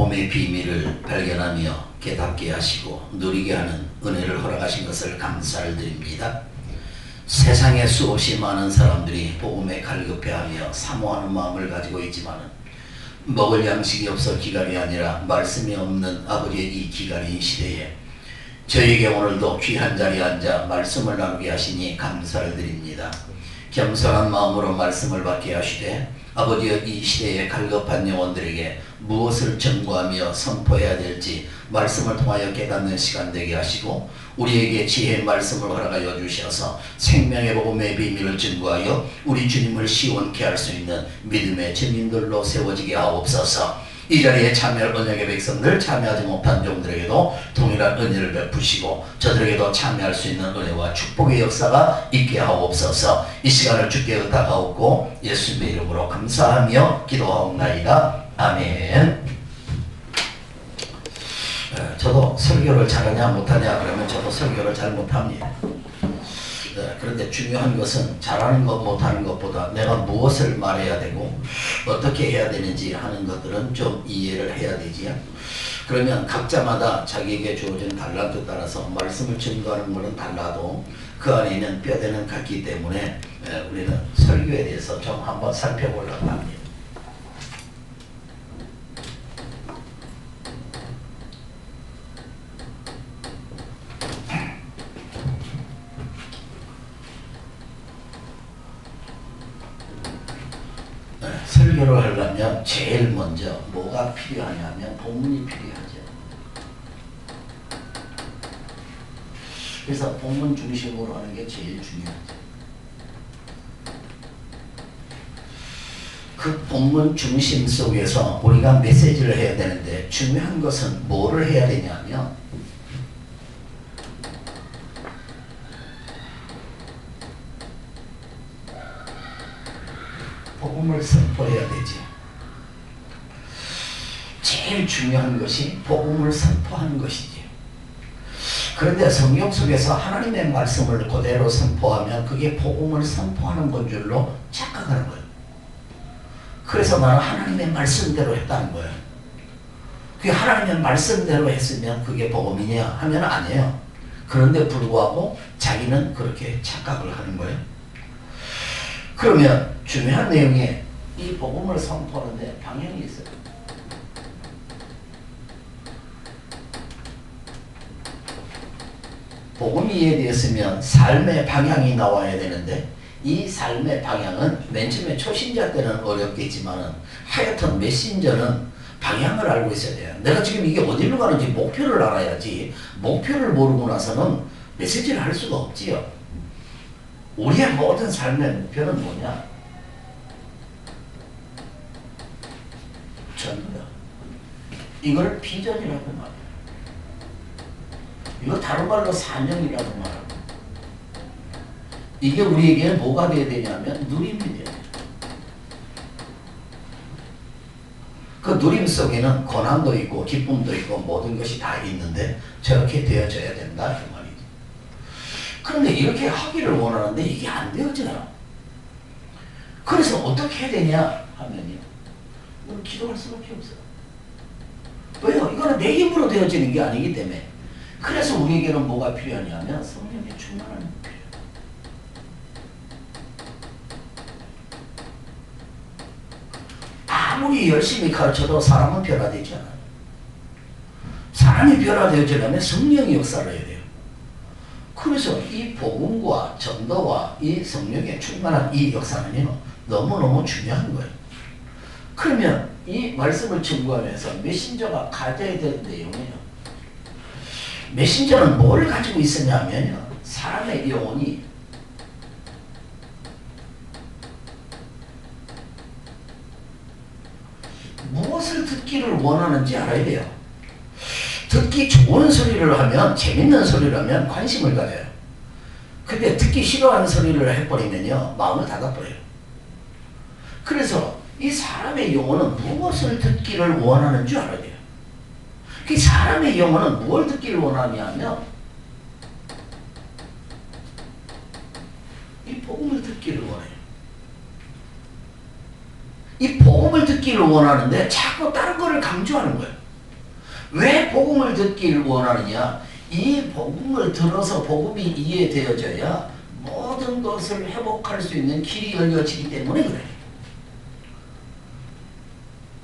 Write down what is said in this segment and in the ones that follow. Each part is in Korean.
복음의 비밀을 발견하며 깨닫게 하시고 누리게 하는 은혜를 허락하신 것을 감사를 드립니다. 세상에 수없이 많은 사람들이 복음에 갈급해하며 사모하는 마음을 가지고 있지만 먹을 양식이 없어 기갈이 아니라 말씀이 없는 아버지의 이 기갈인 시대에 저에게 오늘도 귀한 자리에 앉아 말씀을 나누게 하시니 감사를 드립니다. 겸손한 마음으로 말씀을 받게 하시되 아버지의 이 시대에 갈급한 영혼들에게 무엇을 전구하며 선포해야 될지 말씀을 통하여 깨닫는 시간 되게 하시고 우리에게 지혜의 말씀을 허락하여 주셔서 생명의 복음의 비밀을 전구하여 우리 주님을 시원케 할 수 있는 믿음의 증인들로 세워지게 하옵소서. 이 자리에 참여할 언약의 백성들, 참여하지 못한 종들에게도 동일한 은혜를 베푸시고 저들에게도 참여할 수 있는 은혜와 축복의 역사가 있게 하옵소서. 이 시간을 주께 의탁하옵고 예수님의 이름으로 감사하며 기도하옵나이다. 아멘. 저도 설교를 잘하냐 못하냐 그러면 저도 설교를 잘 못합니다. 그런데 중요한 것은 잘하는 것 못하는 것보다 내가 무엇을 말해야 되고 어떻게 해야 되는지 하는 것들은 좀 이해를 해야 되지요. 그러면 각자마다 자기에게 주어진 달란트 따라서 말씀을 증거하는 것은 달라도 그 안에 있는 뼈대는 같기 때문에 우리는 설교에 대해서 좀 한번 살펴보려고 합니다. 설교를 하려면 제일 먼저 뭐가 필요하냐면 본문이 필요하죠. 그래서 본문 중심으로 하는 게 제일 중요하죠. 그 본문 중심 속에서 우리가 메시지를 해야 되는데 중요한 것은 뭐를 해야 되냐면 복음을 선포해야 되지. 제일 중요한 것이 복음을 선포하는 것이지. 그런데 성경 속에서 하나님의 말씀을 그대로 선포하면 그게 복음을 선포하는 건 줄로 착각하는 거예요. 그래서 나는 하나님의 말씀대로 했다는 거예요. 그게 하나님의 말씀대로 했으면 그게 복음이냐 하면 아니에요. 그런데 불구하고 자기는 그렇게 착각을 하는 거예요. 그러면 중요한 내용에 이 복음을 선포하는데 방향이 있어요. 복음이 이해되었으면 삶의 방향이 나와야 되는데 이 삶의 방향은 맨 처음에 초신자 때는 어렵겠지만 하여튼 메신저는 방향을 알고 있어야 돼요. 내가 지금 이게 어디로 가는지 목표를 알아야지 목표를 모르고 나서는 메시지를 할 수가 없지요. 우리의 모든 삶의 목표는 뭐냐? 전부다. 이걸 비전이라고 말해요. 이거 다른 말로 사명이라고 말하고. 이게 우리에게 뭐가 돼야 되냐면 누림이 돼야 돼요. 그 누림 속에는 고난도 있고 기쁨도 있고 모든 것이 다 있는데 저렇게 되어져야 된다 그 말이죠. 그런데 이렇게 하기를 원하는데 이게 안 되어져요. 그래서 어떻게 해야 되냐 하면요. 이건 기도할 수밖에 없어요. 왜요? 이거는 내 힘으로 되어지는 게 아니기 때문에. 그래서 우리에게는 뭐가 필요하냐면 성령의 충만함이 필요해요. 아무리 열심히 가르쳐도 사람은 변화되지 않아요. 사람이 변화되어지려면 성령의 역사를 해야 돼요. 그래서 이 복음과 전도와 이 성령의 충만한 이 역사는요 너무너무 중요한 거예요. 그러면 이 말씀을 증거하면서 메신저가 가져야 될 내용이에요. 메신저는 뭘 가지고 있었냐면요 사람의 영혼이 무엇을 듣기를 원하는지 알아야 돼요. 듣기 좋은 소리를 하면 재밌는 소리를 하면 관심을 가져요. 근데 듣기 싫어하는 소리를 해버리면요 마음을 닫아버려요. 그래서 이 사람의 영혼은 무엇을 듣기를 원하는 줄 알아야 돼요. 그 사람의 영혼은 뭘 듣기를 원하냐면 이 복음을 듣기를 원해요. 이 복음을 듣기를 원하는데 자꾸 다른 거를 강조하는 거예요. 왜 복음을 듣기를 원하느냐? 이 복음을 들어서 복음이 이해되어져야 모든 것을 회복할 수 있는 길이 열려지기 때문에 그래.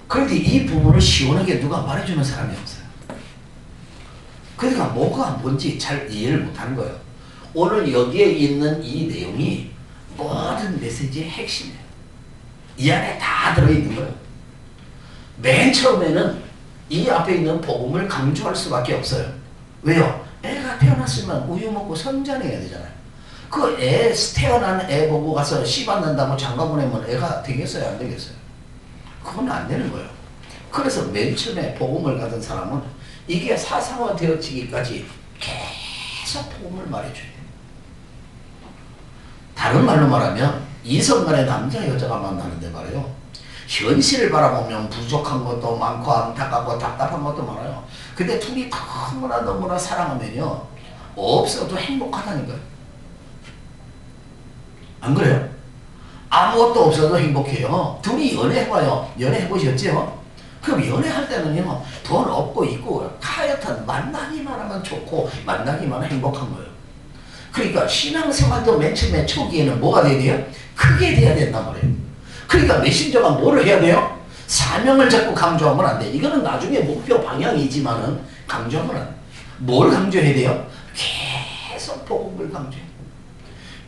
그런데 이 부분을 시원하게 누가 말해주는 사람이 없어요. 그러니까 뭐가 뭔지 잘 이해를 못하는 거예요. 오늘 여기에 있는 이 내용이 모든 메시지의 핵심이에요. 이 안에 다 들어있는 거예요. 맨 처음에는 이 앞에 있는 복음을 강조할 수밖에 없어요. 왜요? 애가 태어났으면 우유 먹고 성장해야 되잖아요. 그 애, 태어난 애 보고 가서 씨 받는다고 장가 보내면 애가 되겠어요? 안 되겠어요? 그건 안 되는 거예요. 그래서 맨 처음에 복음을 받은 사람은 이게 사상화 되어지기까지 계속 복음을 말해줘야 돼요. 다른 말로 말하면 이성간의 남자 여자가 만나는데 말이에요. 현실을 바라보면 부족한 것도 많고 안타깝고 답답한 것도 많아요. 근데 둘이 너무나 사랑하면요 없어도 행복하다는 거예요. 안 그래요? 아무것도 없어도 행복해요. 둘이 연애해봐요. 연애해보셨죠? 그럼 연애할 때는요 돈 없고 있고 하여튼 만나기만 하면 좋고 만나기만 하면 행복한 거예요. 그러니까 신앙생활도 맨 처음에 초기에는 뭐가 돼야 돼요? 크게 돼야 된단 말이에요. 그러니까 메신저가 뭐를 해야 돼요? 사명을 자꾸 강조하면 안 돼. 이거는 나중에 목표 방향이지만은 강조하면 안 돼. 뭘 강조해야 돼요? 계속 복음을 강조해.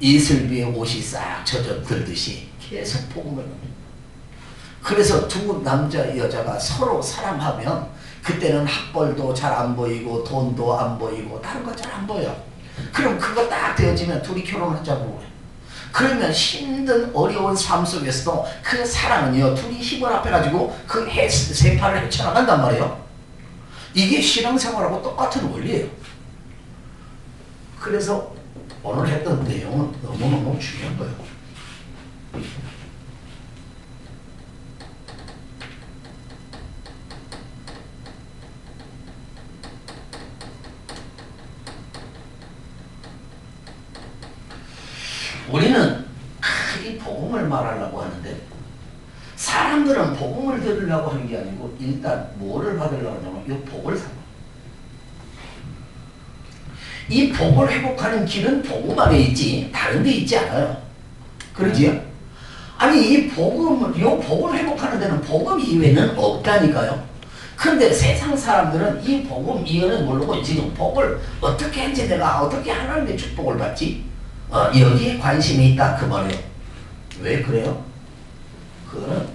이슬비의 옷이 싹 젖어 들듯이 계속 복음을 강조해. 그래서 두 남자 여자가 서로 사랑하면 그때는 학벌도 잘 안 보이고 돈도 안 보이고 다른 거 잘 안 보여. 그럼 그거 딱 되어지면 둘이 결혼하자고 해. 그러면 힘든 어려운 삶 속에서도 그 사랑은요 둘이 힘을 합해가지고 그 세파를 헤쳐나간단 말이에요. 이게 신앙생활하고 똑같은 원리예요. 그래서 오늘 했던 내용은 너무너무 중요한 거예요. 우리는 이 복음을 말하려고 하는데 사람들은 복음을 들으려고 하는 게 아니고 일단 뭐를 받으려고 하냐면 이 복을 사고 이 복을 회복하는 길은 복음 안에 있지 다른 데 있지 않아요. 그러지요? 아니 이 복을 회복하는 데는 복음 이외에는 없다니까요. 그런데 세상 사람들은 이 복음 이외에는 모르고 지금 복을 어떻게 했지 내가 어떻게 하나님의 축복을 받지? 여기에 관심이 있다 그 말이에요. 왜 그래요? 그거는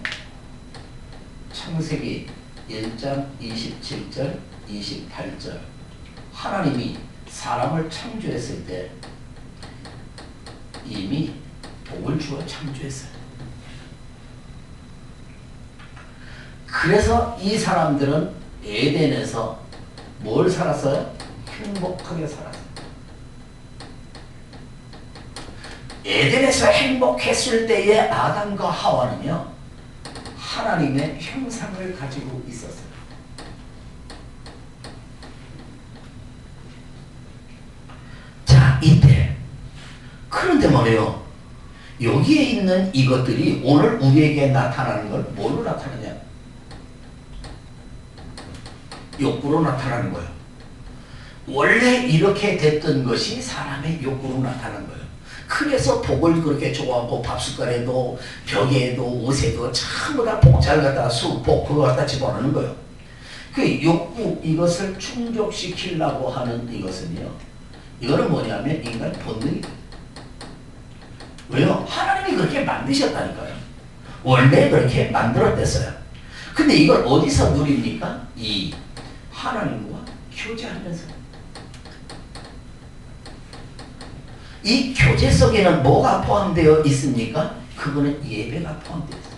창세기 1장 27절 28절 하나님이 사람을 창조했을 때 이미 복을 주어 창조했어요. 그래서 이 사람들은 에덴에서 뭘 살았어요? 행복하게 살았어요. 에덴에서 행복했을 때의 아담과 하와는요 하나님의 형상을 가지고 있었어요. 자 이때 그런데 말이에요 여기에 있는 이것들이 오늘 우리에게 나타나는 걸 뭘로 나타나냐? 욕구로 나타나는 거예요. 원래 이렇게 됐던 것이 사람의 욕구로 나타난 거예요. 그래서 복을 그렇게 좋아하고 밥숟갈에도 벽에도 옷에도 전부 다 복 잘 갖다가 복 그거 갖다 집어넣는 거예요. 그 욕구 이것을 충족시키려고 하는 이것은요 이거는 뭐냐면 인간 본능이에요. 왜요? 하나님이 그렇게 만드셨다니까요. 원래 그렇게 만들었댔어요. 근데 이걸 어디서 누립니까? 이 하나님과 교제하면서. 이 교제 속에는 뭐가 포함되어 있습니까? 그거는 예배가 포함되어 있어요.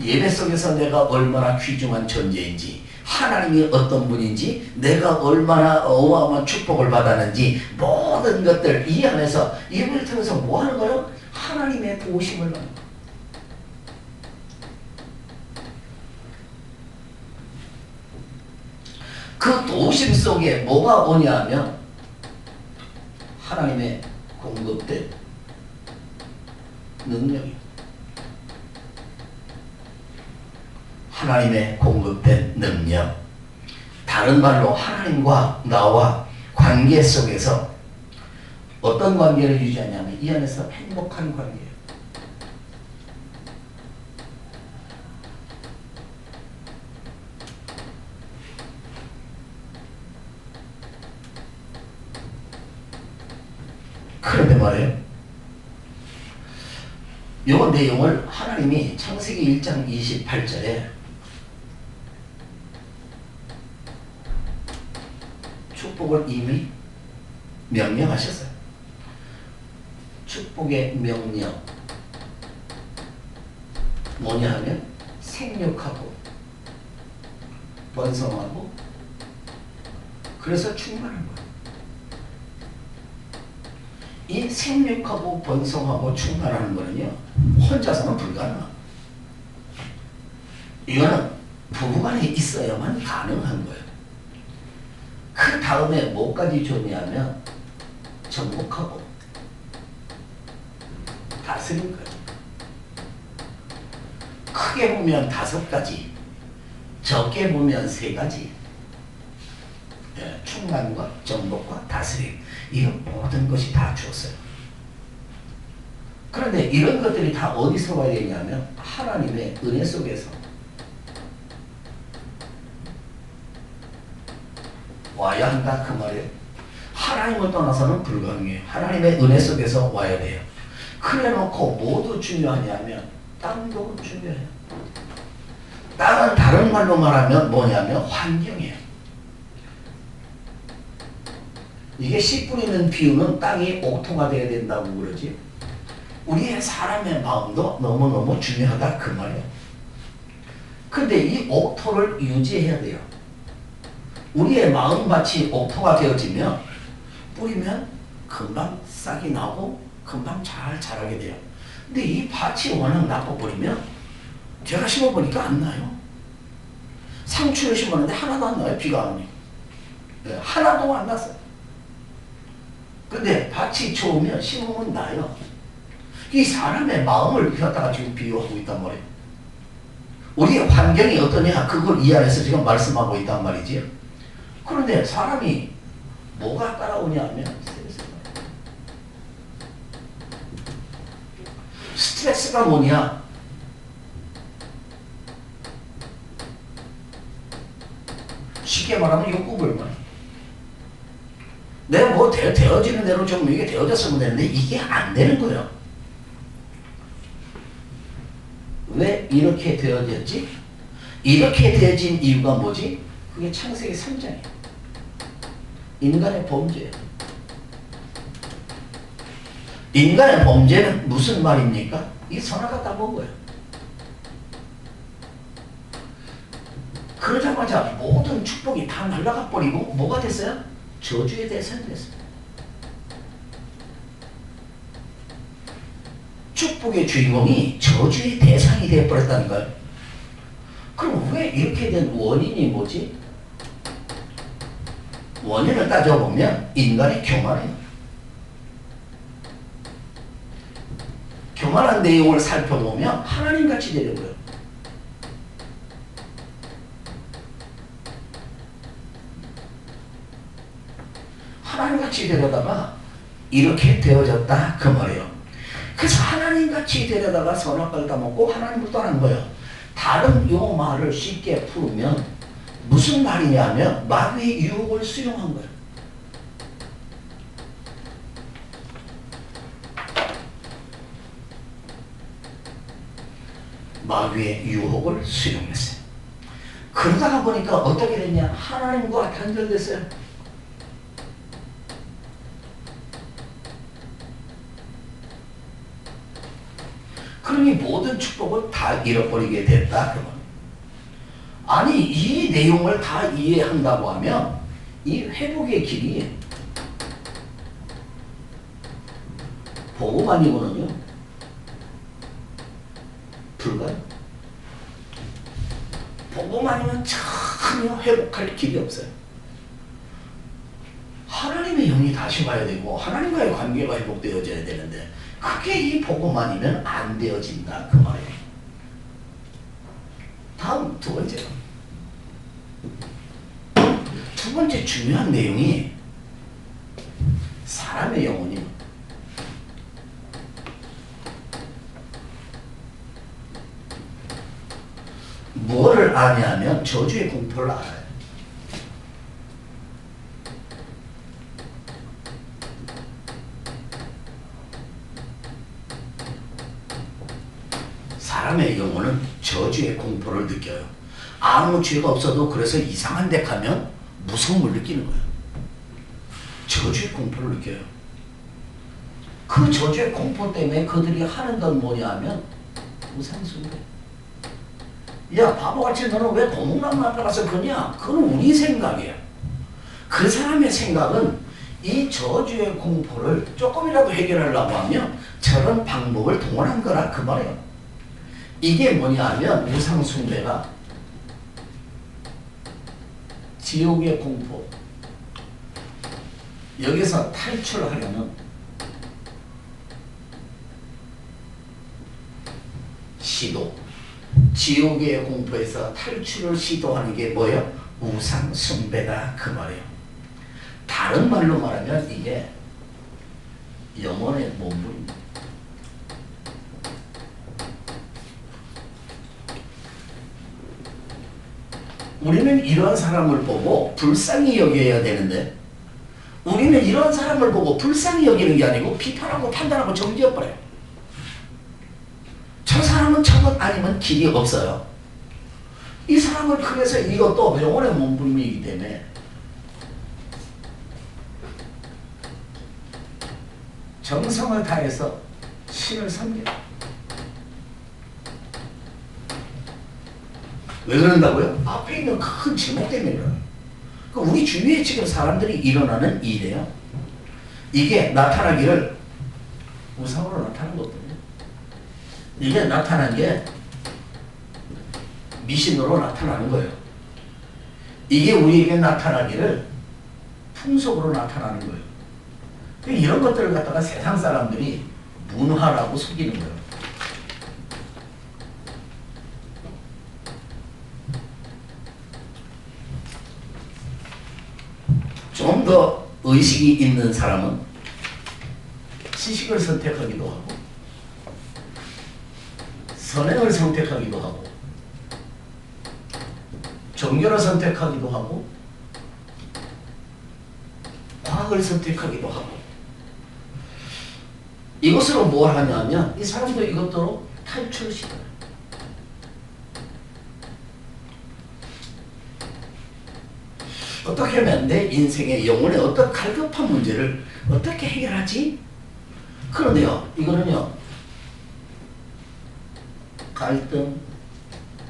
예배 속에서 내가 얼마나 귀중한 존재인지 하나님이 어떤 분인지 내가 얼마나 어마어마한 축복을 받았는지 모든 것들 이 안에서 예배를 통해서 뭐 하는 거예요? 하나님의 도우심을 받는 거예요. 그 도우심 속에 뭐가 오냐 하면 하나님의 공급된 능력이에요. 하나님의 공급된 능력, 다른 말로 하나님과 나와 관계 속에서 어떤 관계를 유지하냐면 이 안에서 행복한 관계예요. 그런데 말이에요. 이 내용을 하나님이 창세기 1장 28절에 축복을 이미 명령하셨어요. 축복의 명령 뭐냐 하면 생육하고 번성하고 그래서 충만한 거예요. 이 생육하고 번성하고 충만하는 거는요 혼자서는 불가능합니다. 이거는 부부간에 있어야만 가능한 거예요. 그 다음에 뭐까지 좋냐면 정복하고 다스린 거예요. 크게 보면 5가지, 적게 보면 3가지. 충만과 정복과 다스림, 이 모든 것이 다 주었어요. 그런데 이런 것들이 다 어디서 와야 되냐면 하나님의 은혜 속에서 와야 한다 그 말이에요. 하나님을 떠나서는 불가능해요. 하나님의 은혜 속에서 와야 돼요. 그래 놓고 뭐도 중요하냐면 땅도 중요해요. 땅은 다른 말로 말하면 뭐냐면 환경이에요. 이게 씨 뿌리는 비유는 땅이 옥토가 되어야 된다고 그러지. 우리의 사람의 마음도 너무너무 중요하다 그 말이에요. 근데 이 옥토를 유지해야 돼요. 우리의 마음밭이 옥토가 되어지면 뿌리면 금방 싹이 나고 금방 잘 자라게 돼요. 근데 이 밭이 워낙 나빠버리면 제가 심어보니까 안 나요. 상추를 심었는데 하나도 안 나요. 비가 안 오니까. 하나도 안 났어요. 근데 밭이 좋으면 심으면 나요. 이 사람의 마음을 갖다가 지금 비유하고 있단 말이에요. 우리의 환경이 어떠냐 그걸 이 안에서 지금 말씀하고 있단 말이지. 그런데 사람이 뭐가 따라오냐 하면 스트레스가 뭐냐? 쉽게 말하면 욕구불만. 내가 뭐 되어지는 대로 좀 이게 되어졌으면 되는데 이게 안 되는 거예요. 왜 이렇게 되어졌지? 이렇게 되어진 이유가 뭐지? 그게 창세기 3장이에요. 인간의 범죄예요. 인간의 범죄는 무슨 말입니까? 이 선악과 따먹은 거예요. 그러자마자 모든 축복이 다 날아가 버리고 뭐가 됐어요? 저주의 대상이 됐어요. 축복의 주인공이 저주의 대상이 되어버렸다는 거예요. 그럼 왜 이렇게 된 원인이 뭐지? 원인을 따져보면 인간의 교만이에요. 교만한 내용을 살펴보면 하나님같이 되려고요. 하나님같이 되려다가 이렇게 되어졌다 그 말이에요. 그래서 하나님같이 되려다가 선악과를 따먹고 하나님을 떠난 거예요. 다른 요 말을 쉽게 풀으면 무슨 말이냐면 마귀의 유혹을 수용한 거예요. 마귀의 유혹을 수용했어요. 그러다가 보니까 어떻게 됐냐? 하나님과 단절됐어요. 그러니 모든 축복을 다 잃어버리게 됐다. 그러면. 아니 이 내용을 다 이해한다고 하면 이 회복의 길이 복음 아니고는요 불가요. 복음 아니면 전혀 회복할 길이 없어요. 하나님의 영이 다시 와야 되고 하나님과의 관계가 회복되어져야 되는데 그게 이 복음 아니면 안 되어진다 그 말이에요. 다음 그럼 두 번째로. 두 번째 중요한 내용이 사람의 영혼이 뭐를 아냐면 저주의 공포를 알아요. 사람의 영혼은 저주의 공포를 느껴요. 아무 죄가 없어도 그래서 이상한 데 가면 무서움을 느끼는 거예요. 저주의 공포를 느껴요. 그 저주의 공포 때문에 그들이 하는 건 뭐냐 하면 우상숭배. 야 바보같이 너는 왜 거목나무 앞에 가서 그냐? 그건 우리 생각이야. 그 사람의 생각은 이 저주의 공포를 조금이라도 해결하려고 하면 저런 방법을 동원한 거라 그 말이에요. 이게 뭐냐 하면 우상숭배가 지옥의 공포, 여기서 탈출하려는 시도, 지옥의 공포에서 탈출을 시도하는 게 뭐예요? 우상숭배다 그 말이에요. 다른 말로 말하면 이게 영혼의 몸부림입니다. 우리는 이런 사람을 보고 불쌍히 여겨야 되는데 우리는 이런 사람을 보고 불쌍히 여기는 게 아니고 비판하고 판단하고 정지해버려요. 저 사람은 저것 아니면 길이 없어요. 이 사람을 그래서 이것도 영혼의 몸부림이기 때문에 정성을 다해서 신을 섬겨요. 왜 그런다고요? 앞에 있는 큰 제목 때문에 그래요. 우리 주위에 지금 사람들이 일어나는 일이에요. 이게 나타나기를 우상으로 나타난 거거든요. 이게 나타난 게 미신으로 나타나는 거예요. 이게 우리에게 나타나기를 풍속으로 나타나는 거예요. 이런 것들을 갖다가 세상 사람들이 문화라고 속이는 거예요. 좀 더 의식이 있는 사람은 지식을 선택하기도 하고 선행을 선택하기도 하고 종교를 선택하기도 하고 과학을 선택하기도 하고 이것으로 뭘 하냐면 이 사람도 이것도 탈출시켜요. 어떻게 하면 내 인생의 영혼의 어떤 갈급한 문제를 어떻게 해결하지? 그런데요, 이거는요, 갈등,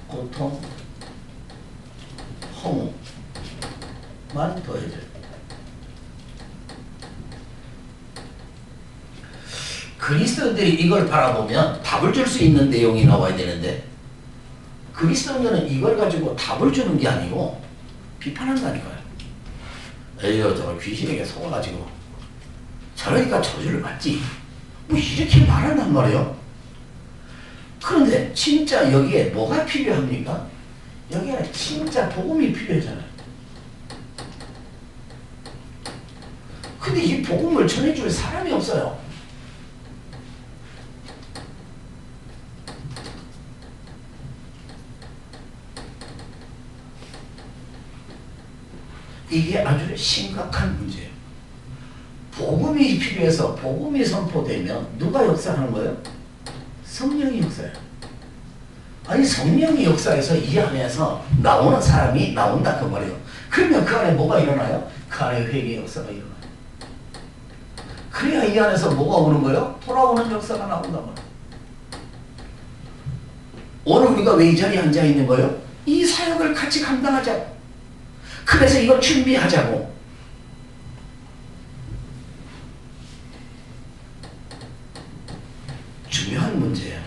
고통, 허무만 더해져요. 그리스도인들이 이걸 바라보면 답을 줄 수 있는 내용이 나와야 되는데 그리스도인들은 이걸 가지고 답을 주는 게 아니고 비판한다니까요. 에휴, 저 귀신에게 속아가지고 저러니까 저주를 받지. 뭐 이렇게 말한단 말이에요. 그런데 진짜 여기에 뭐가 필요합니까? 여기에 진짜 복음이 필요하잖아요. 근데 이 복음을 전해줄 사람이 없어요. 이게 아주 심각한 문제예요. 복음이 필요해서 복음이 선포되면 누가 역사하는 거예요? 성령이 역사해요. 아니 성령이 역사해서 이 안에서 나오는 사람이 나온다 그 말이에요. 그러면 그 안에 뭐가 일어나요? 그 안에 회개의 역사가 일어나요. 그래야 이 안에서 뭐가 오는 거예요? 돌아오는 역사가 나온단 말이에요. 오늘 우리가 왜 이 자리에 앉아 있는 거예요? 이 사역을 같이 감당하자고. 그래서 이걸 준비하자고. 중요한 문제예요.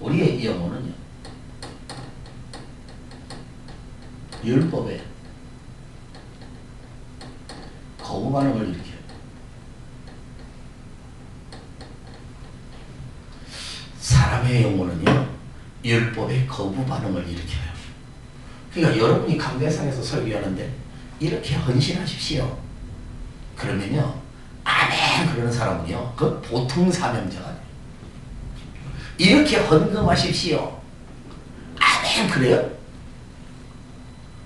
우리의 영혼은요, 율법에 거부 반응을 일으켜요. 사람의 영혼은요, 율법의 거부 반응을 일으켜요. 그러니까 여러분이 강대상에서 설교하는데 이렇게 헌신하십시오. 그러면요, 아멘 그러는 사람은요, 그 보통 사명자가 돼요. 이렇게 헌금하십시오. 아멘 그래요?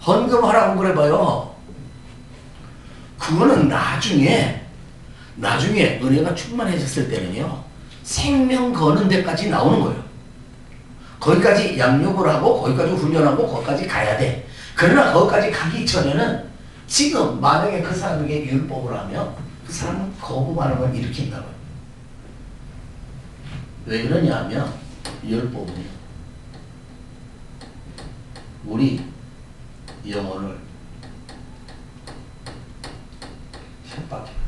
헌금하라고 그래봐요. 그거는 나중에 은혜가 충만해졌을 때는요, 생명 거는 데까지 나오는 거예요. 거기까지 양육을 하고 거기까지 훈련하고 거기까지 가야 돼. 그러나 거기까지 가기 전에는 지금 만약에 그 사람에게 율법을 하면 그 사람은 거부 반응을 일으킨다고요. 왜 그러냐 하면 율법은요, 우리 영혼을 협박해요.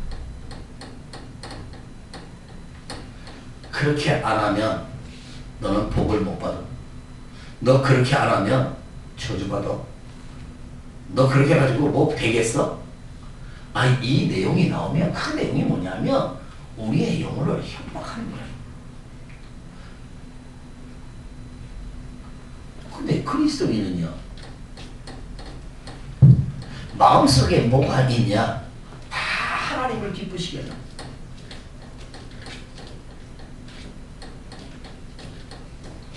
그렇게 안 하면 너는 복을 못 받아. 너 그렇게 안 하면 저주받아. 너 그렇게 해가지고 뭐 되겠어? 이 내용이 나오면 그 내용이 뭐냐면 우리의 영혼을 협박하는 거예요. 근데 그리스도인은요, 마음속에 뭐가 있냐? 다 하나님을 기쁘시게 해요.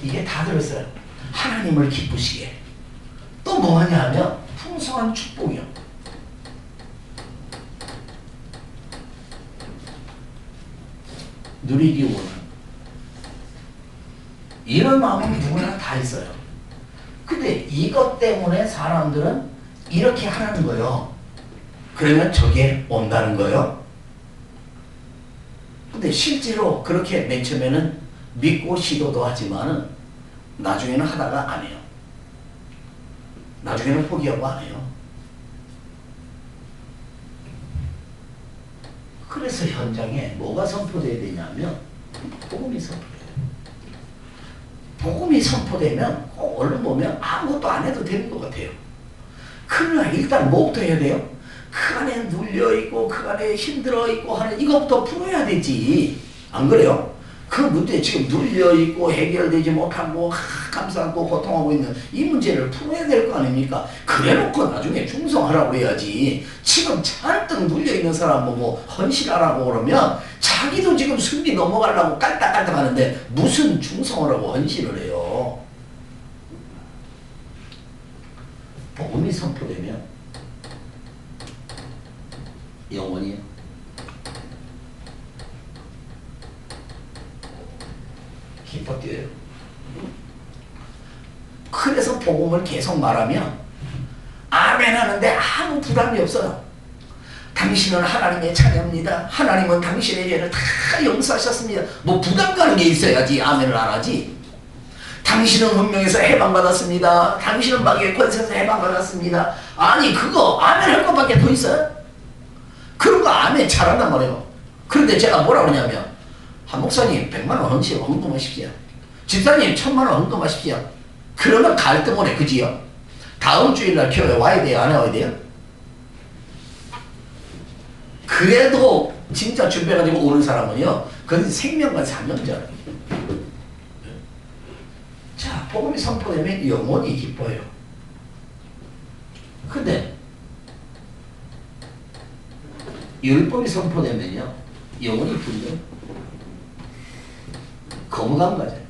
이게 다 들었어요. 하나님을 기쁘시게. 또 뭐하냐 하면 풍성한 축복이요. 누리기 원하는. 이런 마음은 누구나 다 있어요. 근데 이것 때문에 사람들은 이렇게 하라는 거예요. 그러면 저게 온다는 거예요. 근데 실제로 그렇게 맨 처음에는 믿고 시도도 하지만은 나중에는 하다가 안 해요. 나중에는 포기하고 안 해요. 그래서 현장에 뭐가 선포돼야 되냐면 복음이 선포돼요. 복음이 선포되면 얼른 보면 아무것도 안 해도 되는 것 같아요. 그러나 일단 뭐부터 해야 돼요? 그 안에 눌려있고 그 안에 힘들어있고 하는 이것부터 풀어야 되지. 안 그래요? 그 문제 지금 눌려있고 해결되지 못하고 감싸고 고통하고 있는 이 문제를 풀어야 될 거 아닙니까? 그래놓고 나중에 충성하라고 해야지. 지금 잔뜩 눌려있는 사람 보고 헌신하라고 그러면 자기도 지금 숨이 넘어가려고 깔딱깔딱 하는데 무슨 충성을 하고 헌신을 해요. 복음이 선포되면 영원히요, 기뻐 뛰어요. 그래서 복음을 계속 말하면 아멘 하는데 아무 부담이 없어요. 당신은 하나님의 자녀입니다. 하나님은 당신의 죄를 다 용서하셨습니다. 뭐 부담 가는 게 있어야지 아멘을 안 하지. 당신은 운명에서 해방받았습니다. 당신은 마귀의 권세에서 해방받았습니다. 아니 그거 아멘 할 것밖에 더 있어요? 그런 거 아멘 잘한단 말이에요. 그런데 제가 뭐라 그러냐면 한 목사님 100만 원 헌금하십시오. 집사님 1000만 원 헌금하십시오. 그러면 갈등 오네. 그지요? 다음 주일날 교회 와야 돼요? 안 와야 돼요? 그래도 진짜 준비해가지고 오는 사람은요, 그건 생명과 사명자예요. 자, 복음이 선포되면 영원히 기뻐요. 근데 율법이 선포되면요, 영원히 분노, 거부감 가져요.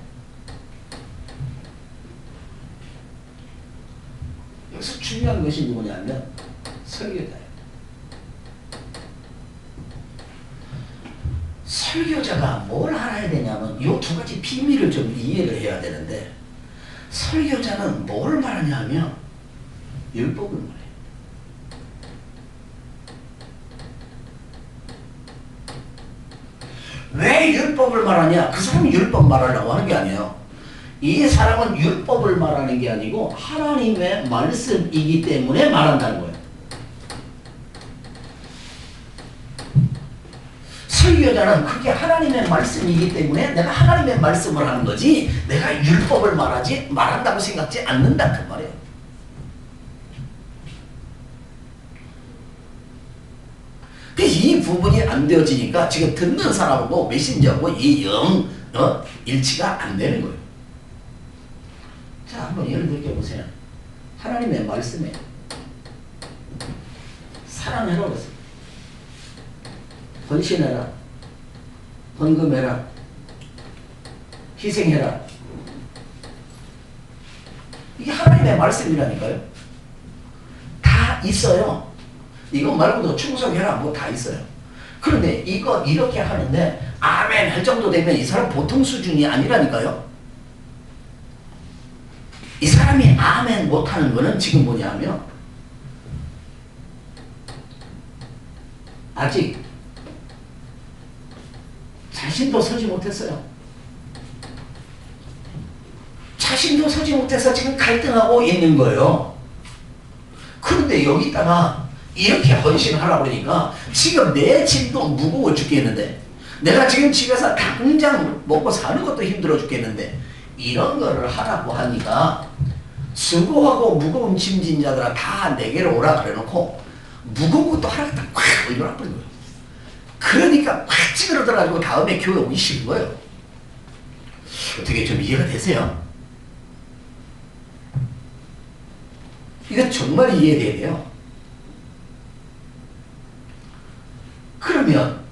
여기서 중요한 것이 누구냐면 설교자예요. 설교자가 뭘 알아야 되냐면 이 두 가지 비밀을 좀 이해를 해야 되는데, 설교자는 뭘 말하냐면 율법을 말해요. 왜 율법을 말하냐? 그 사람이 율법 말하려고 하는 게 아니에요. 이 사람은 율법을 말하는 게 아니고 하나님의 말씀이기 때문에 말한다는 거예요. 설교자는 그게 하나님의 말씀이기 때문에 내가 하나님의 말씀을 하는 거지 내가 율법을 말한다고 생각지 않는다 그 말이에요. 이 부분이 안 되어지니까 지금 듣는 사람하고 메신저하고 이 일치가 안 되는 거예요. 자, 한번 예를 들게 보세요. 하나님의 말씀에 사랑해라 그랬어요. 헌신해라. 헌금해라. 희생해라. 이게 하나님의 말씀이라니까요. 다 있어요. 이거 말고도 충성해라 뭐 다 있어요. 그런데 이거 이렇게 하는데 아멘 할 정도 되면 이 사람 보통 수준이 아니라니까요. 이 사람이 아멘 못하는 거는 지금 뭐냐면 아직 자신도 서지 못했어요. 자신도 서지 못해서 지금 갈등하고 있는 거예요. 그런데 여기다가 이렇게 헌신하라고 그러니까 지금 내 짐도 무거워 죽겠는데 내가 지금 집에서 당장 먹고 사는 것도 힘들어 죽겠는데 이런 거를 하라고 하니까 수고하고 무거운 짐진 자들아 다 내게로 오라 그래놓고 무거운 것도 하라고 꽉 올려놔버린 거예요. 그러니까 꽉 찌그러들어가지고 다음에 교회 오기 싫은 거예요. 어떻게 좀 이해가 되세요? 이거 정말 이해돼야 돼요. 그러면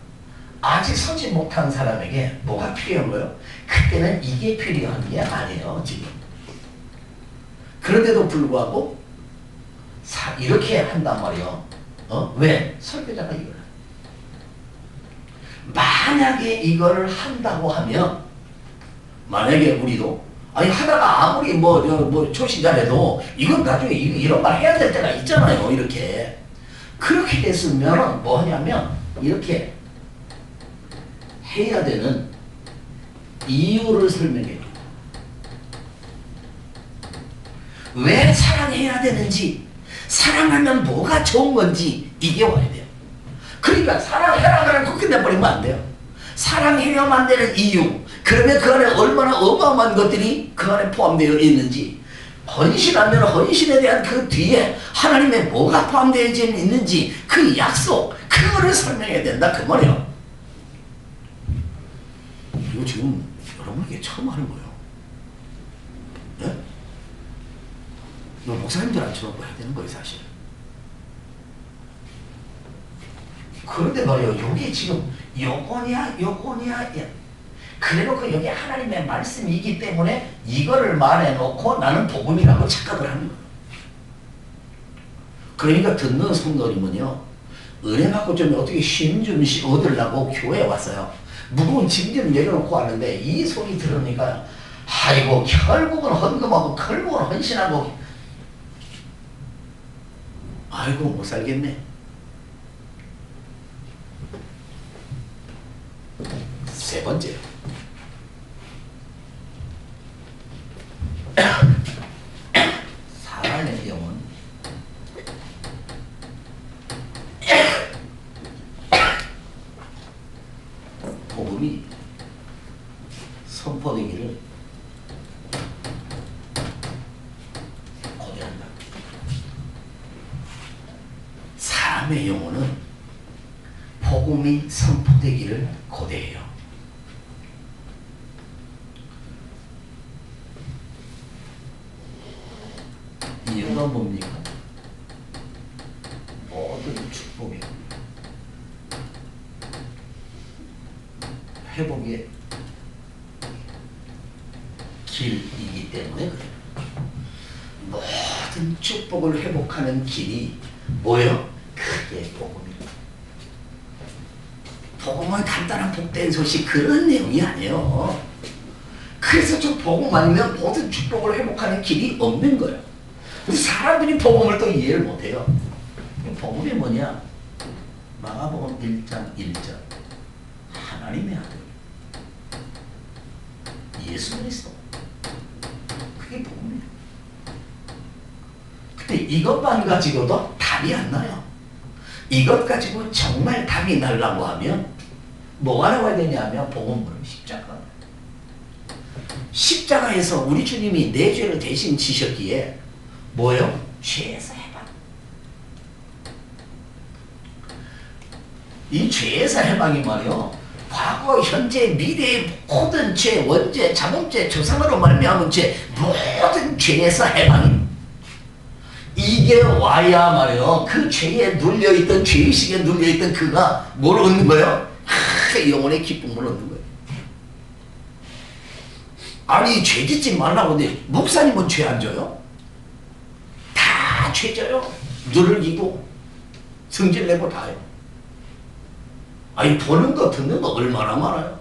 아직 서지 못한 사람에게 뭐가 필요한 거예요? 그때는 이게 필요한 게 아니에요. 지금. 그런데도 불구하고 이렇게 한단 말이에요. 왜? 설교자가 이거를. 만약에 이거를 한다고 하면 만약에 우리도 아니 하다가 아무리 뭐 초신자라도 이건 나중에 이런 말 해야 될 때가 있잖아요. 이렇게. 그렇게 됐으면 뭐 하냐면 이렇게 해야 되는 이유를 설명해요. 왜 사랑해야 되는지, 사랑하면 뭐가 좋은 건지 이게 와야 돼요. 그러니까 사랑해라 그러고 끝내버리면 안 돼요. 사랑해야만 되는 이유, 그러면 그 안에 얼마나 어마어마한 것들이 그 안에 포함되어 있는지, 헌신하면 헌신에 대한 그 뒤에 하나님의 뭐가 포함되어 있는지 그 약속, 그거를 설명해야 된다 그 말이에요. 이거 지금 여러분에게 처음 하는 거예요. 네? 이거 목사님들한테만 해야 되는 거예요 사실. 그런데 말이에요. 여기 지금 요거냐 그래놓고 여기 하나님의 말씀이기 때문에 이거를 말해놓고 나는 복음이라고 착각을 하는 거예요. 그러니까 듣는 성도님은요, 은혜 받고 좀 어떻게 쉼 좀 얻으려고 교회에 왔어요. 무거운 짐 좀 내려놓고 왔는데 이 소리 들으니까 아이고 결국은 헌금하고 결국은 헌신하고 아이고 못 살겠네. 세 번째요. 사람의 영은 복음이 선포되기를 고대한다. 사람의 영혼은 복음이 선포되기를 고대해요. 이유가 뭡니까? 모든 축복이 회복의 길이기 때문에 그래요. 모든 축복을 회복하는 길이 뭐예요? 그게 복음이에요. 복음은 간단한 복된 소식 그런 내용이 아니에요. 그래서 저 복음 아니면 모든 축복을 회복하는 길이 없는 거예요. 근데 사람들이 복음을 또 이해를 못해요. 복음이 뭐냐? 마가복음 1장 1절 하나님의 아들 예수 그리스도, 그게 복음이에요. 근데 이것만 가지고도 답이 안 나요. 이것 가지고 정말 답이 나려고 하면 뭐가 나와야 되냐면 복음으로 십자가. 십자가에서 우리 주님이 내 죄를 대신 지셨기에 뭐예요? 죄에서 해방. 이 죄에서 해방이 말이요, 과거, 현재, 미래의 모든 죄, 원죄, 자범죄, 조상으로 말미암은 죄, 모든 죄에서 해방이 이게 와야 말이요. 그 죄에 눌려있던, 죄의식에 눌려있던 그가 뭘 얻는 거예요? 영혼의 기쁨을 얻는 거예요. 아니, 죄 짓지 말라고 하는데 목사님은 죄 안 져요? 다 죄 져요. 눈을 기고 성질 내고 다 해요. 아니, 보는 거 듣는 거 얼마나 많아요.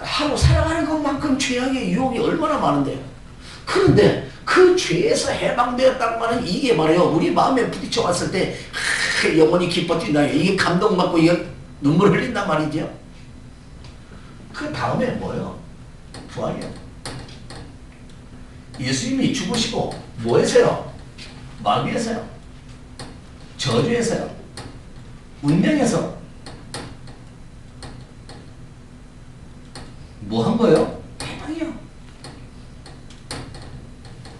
하루 살아가는 것만큼 죄악의 유혹이 얼마나 많은데요. 그런데 그 죄에서 해방되었다는 말은 이게 말이에요. 우리 마음에 부딪혀 왔을 때 영혼이 기뻐 뛴다. 이게 감동받고 이게 눈물 흘린단 말이죠. 그 다음에 뭐예요? 부활이요. 예수님이 죽으시고 뭐에서요? 마귀에서요? 저주에서요? 운명에서 뭐 한 거예요? 해방이요.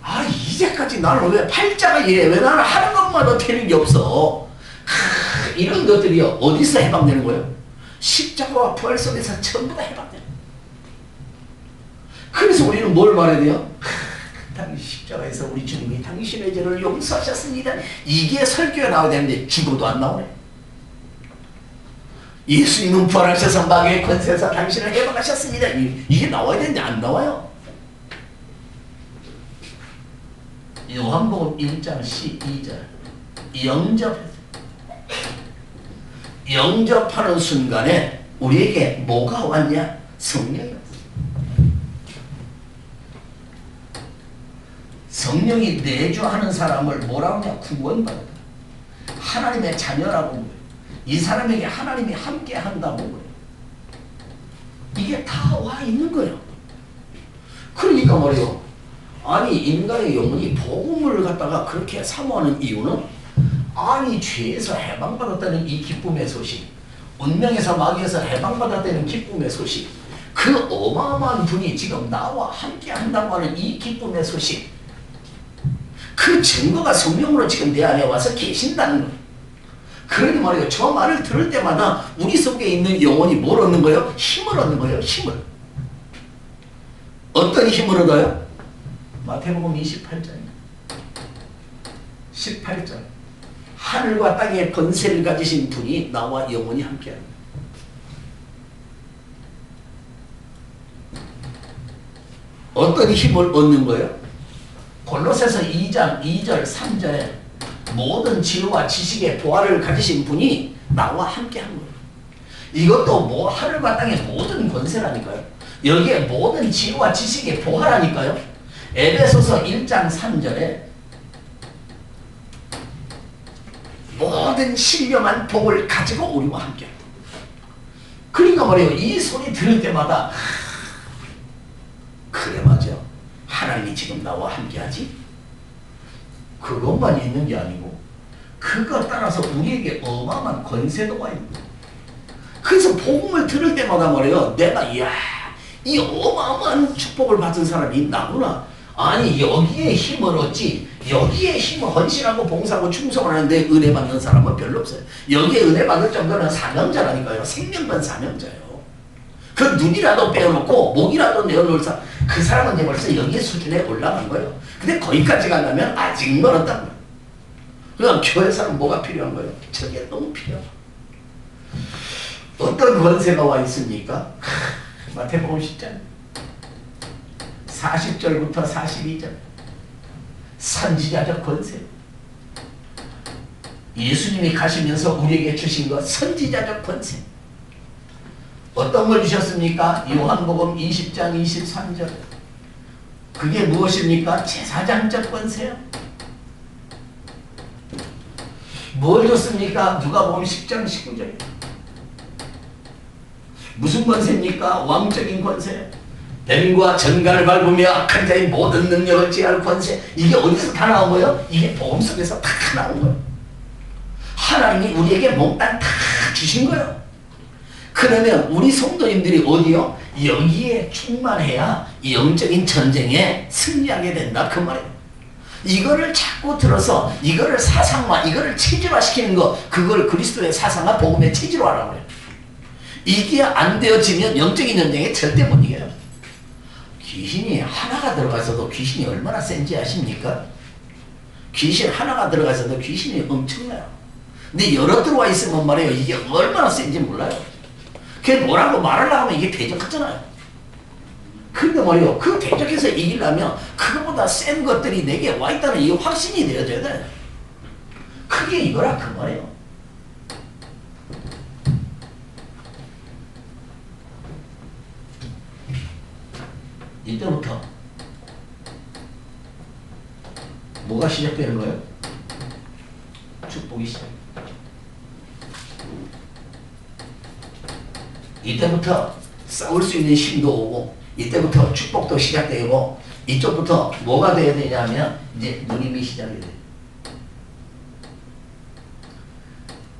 아, 이제까지 나는 왜 팔자가 이래? 왜 나는 하는 것마다 되는 게 없어? 이런 것들이요. 어디서 해방되는 거예요? 십자가와 부활 속에서 전부 다 해방돼요. 그래서 우리는 뭘 말해야 돼요? 당신 십자가에서 우리 주님이 당신의 죄를 용서하셨습니다. 이게 설교가 나와야 되는데 죽어도 안 나오네. 예수님은 부활하셔서 마귀의 권세에서 당신을 해방하셨습니다. 이게 나와야 되는데 안 나와요. 요한복음 1장 12절 영접하는 순간에 우리에게 뭐가 왔냐? 성령이 왔어요. 성령이 내주하는 사람을 뭐라고 하냐? 구원받았다. 하나님의 자녀라고 그래요. 이 사람에게 하나님이 함께 한다고 그래요. 이게 다 와 있는 거예요. 그러니까 말이요. 아니, 인간의 영혼이 복음을 갖다가 그렇게 사모하는 이유는 아니, 죄에서 해방받았다는 이 기쁨의 소식, 운명에서 마귀에서 해방받았다는 기쁨의 소식, 그 어마어마한 분이 지금 나와 함께 한다고 하는 이 기쁨의 소식, 그 증거가 성령으로 지금 내 안에 와서 계신다는 거예요. 그러니 말이에요. 저 말을 들을 때마다 우리 속에 있는 영혼이 뭘 얻는 거예요? 힘을 얻는 거예요. 힘을. 어떤 힘을 얻어요? 마태복음 28장 18절 하늘과 땅의 권세를 가지신 분이 나와 영원히 함께합니다. 어떤 힘을 얻는 거예요? 골로새서 2장 2절 3절에 모든 지혜와 지식의 보화를 가지신 분이 나와 함께한 거예요. 이것도 뭐 하늘과 땅의 모든 권세라니까요. 여기에 모든 지혜와 지식의 보화라니까요. 에베소서 1장 3절에 모든 신령한 복을 가지고 우리와 함께한다. 그러니까 말이에요. 이 소리 들을 때마다 그래 맞아. 하나님이 지금 나와 함께하지? 그것만 있는 게 아니고 그거 따라서 우리에게 어마어마한 권세도 와 있는 거예요. 그래서 복음을 들을 때마다 말이에요. 내가 이야 이 어마어마한 축복을 받은 사람이 나구나. 아니 여기에 힘을 얻지 여기에 힘을 헌신하고 봉사하고 충성을 하는데 은혜 받는 사람은 별로 없어요. 여기에 은혜 받을 정도는 사명자라니까요. 생명반 사명자예요. 그 눈이라도 빼어놓고 목이라도 내어놓을 사람 그 사람은 이제 벌써 여기 수준에 올라간 거예요. 근데 거기까지 가려면 아직 멀었단 말이에요. 그럼 교회 사람 뭐가 필요한 거예요? 저게 너무 필요해요. 어떤 권세가 와 있습니까? 마태복음 10장 40절부터 42절 선지자적 권세. 예수님이 가시면서 우리에게 주신 것 선지자적 권세. 어떤 걸 주셨습니까? 요한복음 20장 23절. 그게 무엇입니까? 제사장적 권세요. 뭘 줬습니까? 누가복음 10장 19절. 무슨 권세입니까? 왕적인 권세. 뱀과 전갈을 밟으며 악한 자의 모든 능력을 제할 권세. 이게 어디서 다 나온 거예요? 이게 복음 속에서 다 나온 거예요. 하나님이 우리에게 몽땅 다 주신 거예요. 그러면 우리 성도님들이 어디요? 여기에 충만해야 영적인 전쟁에 승리하게 된다 그 말이에요. 이거를 자꾸 들어서 이거를 사상화, 이거를 체질화시키는 거, 그걸 그리스도의 사상화 복음의 체질화라고 해요. 이게 안 되어지면 영적인 전쟁에 절대 못 이겨요. 귀신이 하나가 들어가서도 귀신이 얼마나 센지 아십니까? 귀신 하나가 들어가서도 귀신이 엄청나요. 근데 여러 들어와 있으면 말이에요. 이게 얼마나 센지 몰라요. 그게 뭐라고 말하려고 하면 이게 대적하잖아요. 근데 말이요. 그 대적해서 이기려면 그거보다 센 것들이 내게 와 있다는 이 확신이 되어져야 돼. 그게 이거라 그 말이에요. 이때부터 뭐가 시작되는 거예요? 축복이 시작. 이때부터 싸울 수 있는 힘도 오고, 이때부터 축복도 시작되고, 이쪽부터 뭐가 돼야 되냐면 이제 누림이 시작이 돼.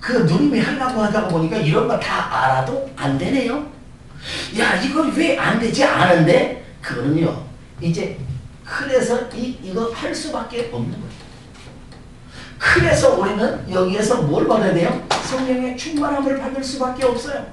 그 누림이 하려고 하다가 보니까 이런 거 다 알아도 안 되네요. 야, 이걸 왜 안 되지 않은데? 그거는요, 이제 그래서 이거 할 수밖에 없는 거예요. 그래서 우리는 여기에서 뭘 받아야 돼요? 성령의 충만함을 받을 수밖에 없어요.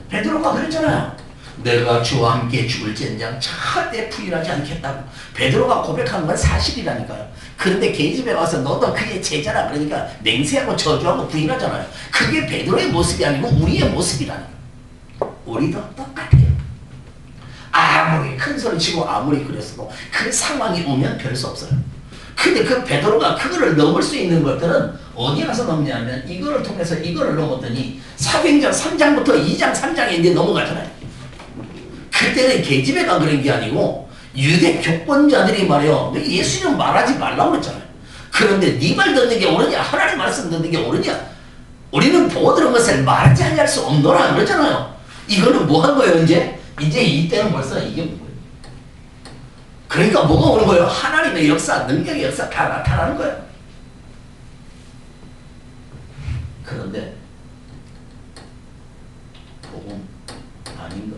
베드로가 그랬잖아요. 내가 주와 함께 죽을지언정 절대 부인하지 않겠다고. 베드로가 고백한 건 사실이라니까요. 그런데 걔 집에 와서 너도 그게 제자라 그러니까 맹세하고 저주하고 부인하잖아요. 그게 베드로의 모습이 아니고 우리의 모습이라니까요. 우리도 똑같아요. 아무리 큰 소리 치고 아무리 그랬어도 그 상황이 오면 별 수 없어요. 근데 그 베드로가 그거를 넘을 수 있는 것들은 어디 가서 넘냐면 이거를 통해서 이거를 넘었더니 사도행전 3장부터 2장 3장에 이제 넘어가잖아요. 그때는 계집애가 그런 게 아니고 유대 교권자들이 말이요, 예수님 말하지 말라고 그랬잖아요. 그런데 네 말 듣는 게 옳으냐, 하나님 말씀 듣는 게 옳으냐, 우리는 보고 들은 것을 말하지 할 수 없노라 그러잖아요. 이거는 뭐 한 거예요? 이제 이때는 벌써 이게 뭐예요? 그러니까 뭐가 오는 거예요? 하나님의 역사, 능력의 역사 다 나타나는 거예요. 그런데 복음 아닌 것.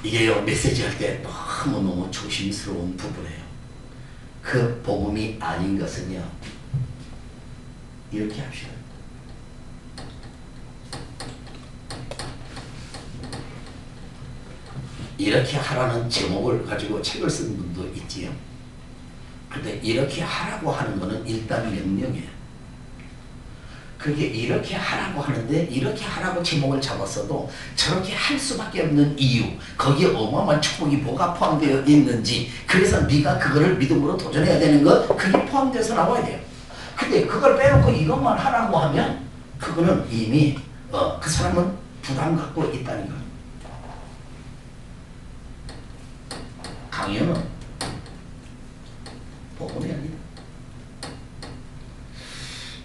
이게요, 메시지 할 때 너무너무 조심스러운 부분이에요. 그 복음이 아닌 것은요, 이렇게 합시다. 이렇게 하라는 제목을 가지고 책을 쓴 분도 있지요. 근데 이렇게 하라고 하는 거는 일단 명령이에요. 그게 이렇게 하라고 하는데 이렇게 하라고 제목을 잡았어도 저렇게 할 수밖에 없는 이유, 거기에 어마어마한 축복이 뭐가 포함되어 있는지, 그래서 네가 그거를 믿음으로 도전해야 되는 거, 그게 포함돼서 나와야 돼요. 근데 그걸 빼놓고 이것만 하라고 하면 그거는 이미 그 사람은 부담 갖고 있다는 거예요. 강요는 복음이 아니다.